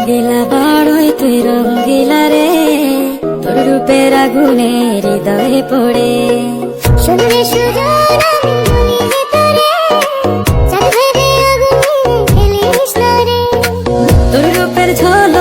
দিলা বড়ই তুই রঙ্গিলা রে, তোর রূপের আগুনে হৃদয়ে পড়ে। শুনলে সুজন আমি বলি যে তোরে, চাঁদ ভেবে আগুনে ফেলিস না রে। তোর রূপের ঝলক